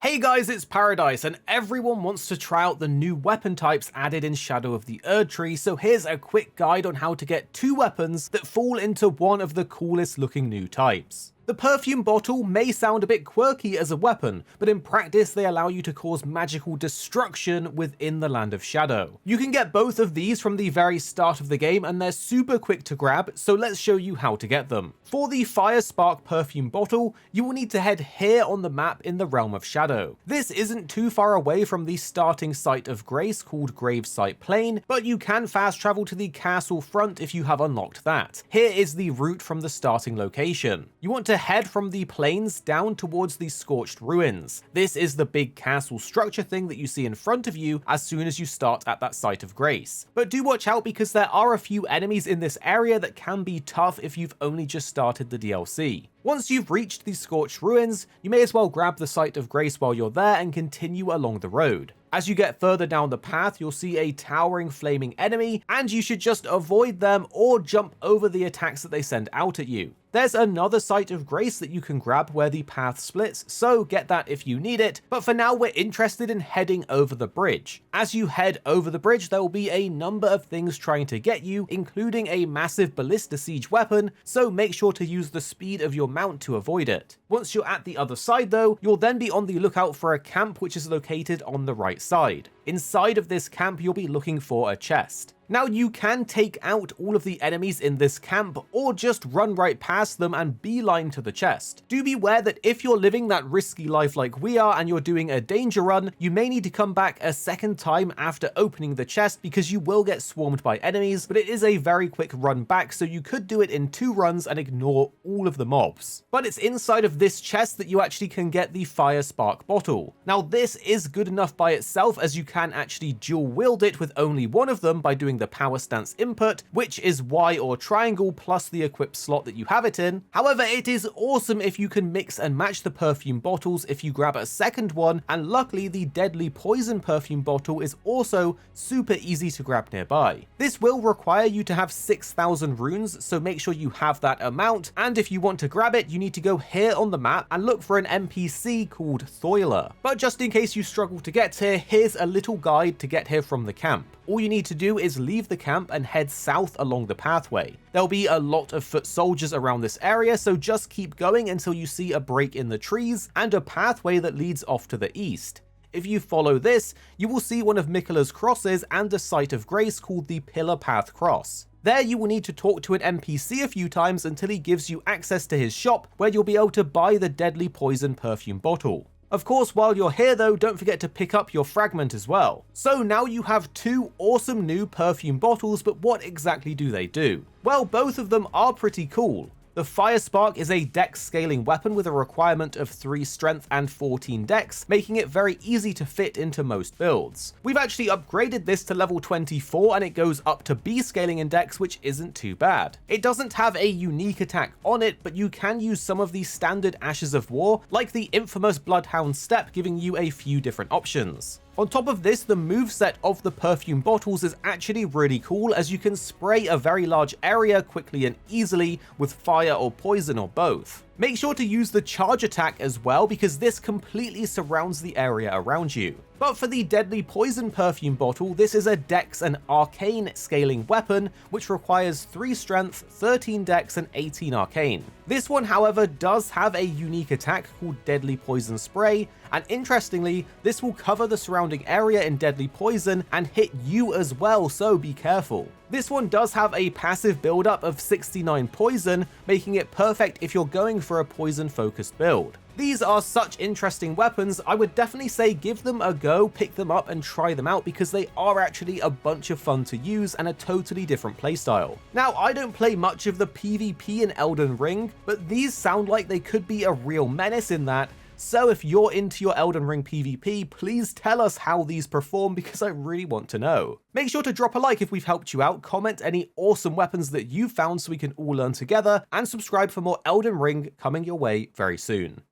Hey guys, it's Paradise, and everyone wants to try out the new weapon types added in Shadow of the Erdtree, so here's a quick guide on how to get 2 weapons that fall into one of the coolest looking new types. The perfume bottle may sound a bit quirky as a weapon, but in practice they allow you to cause magical destruction within the Land of Shadow. You can get both of these from the very start of the game and they're super quick to grab, so let's show you how to get them. For the Firespark perfume bottle, you will need to head here on the map in the Realm of Shadow. This isn't too far away from the starting site of Grace called Gravesite Plain, but you can fast travel to the castle front if you have unlocked that. Here is the route from the starting location. You want to head from the plains down towards the Scorched Ruins. This is the big castle structure thing that you see in front of you as soon as you start at that site of Grace. But do watch out because there are a few enemies in this area that can be tough if you've only just started the DLC. Once you've reached the Scorched Ruins, you may as well grab the site of Grace while you're there and continue along the road. As you get further down the path, you'll see a towering flaming enemy, and you should just avoid them or jump over the attacks that they send out at you. There's another site of Grace that you can grab where the path splits, so get that if you need it, but for now we're interested in heading over the bridge. As you head over the bridge, there will be a number of things trying to get you, including a massive ballista siege weapon, so make sure to use the speed of your mount to avoid it. Once you're at the other side though, you'll then be on the lookout for a camp which is located on the right side. Inside of this camp, you'll be looking for a chest. Now you can take out all of the enemies in this camp or just run right past them and beeline to the chest. Do beware that if you're living that risky life like we are and you're doing a danger run, you may need to come back a second time after opening the chest because you will get swarmed by enemies, but it is a very quick run back, so you could do it in 2 runs and ignore all of the mobs. But it's inside of this chest that you actually can get the Firespark bottle. Now this is good enough by itself as you can actually dual wield it with only one of them by doing the power stance input, which is Y or triangle plus the equipped slot that you have it in. However, it is awesome if you can mix and match the perfume bottles if you grab a second one, and luckily the deadly poison perfume bottle is also super easy to grab nearby. This will require you to have 6,000 runes, so make sure you have that amount, and if you want to grab it, you need to go here on the map and look for an NPC called Thoiler. But just in case you struggle to get here, here's a little guide to get here from the camp. All you need to do is leave the camp and head south along the pathway. There'll be a lot of foot soldiers around this area, so just keep going until you see a break in the trees and a pathway that leads off to the east. If you follow this, you will see one of Miquella's crosses and a site of Grace called the Pillar Path Cross. There you will need to talk to an NPC a few times until he gives you access to his shop, where you'll be able to buy the deadly poison perfume bottle. Of course, while you're here though, don't forget to pick up your fragment as well. So now you have 2 awesome new perfume bottles, but what exactly do they do? Well, both of them are pretty cool. The Firespark is a dex scaling weapon with a requirement of 3 strength and 14 dex, making it very easy to fit into most builds. We've actually upgraded this to level 24 and it goes up to B scaling in dex, which isn't too bad. It doesn't have a unique attack on it, but you can use some of the standard Ashes of War, like the infamous Bloodhound Step, giving you a few different options. On top of this, the moveset of the perfume bottles is actually really cool, as you can spray a very large area quickly and easily with fire or poison or both. Make sure to use the charge attack as well, because this completely surrounds the area around you. But for the deadly poison perfume bottle, this is a dex and arcane scaling weapon, which requires 3 strength, 13 dex and 18 arcane. This one, however, does have a unique attack called Deadly Poison Spray, and interestingly, this will cover the surrounding area in deadly poison and hit you as well, so be careful. This one does have a passive buildup of 69 poison, making it perfect if you're going for a poison focused build. These are such interesting weapons, I would definitely say give them a go, pick them up and try them out, because they are actually a bunch of fun to use and a totally different playstyle. Now, I don't play much of the PvP in Elden Ring, but these sound like they could be a real menace in that. So if you're into your Elden Ring PvP, please tell us how these perform, because I really want to know. Make sure to drop a like if we've helped you out, comment any awesome weapons that you found so we can all learn together, and subscribe for more Elden Ring coming your way very soon.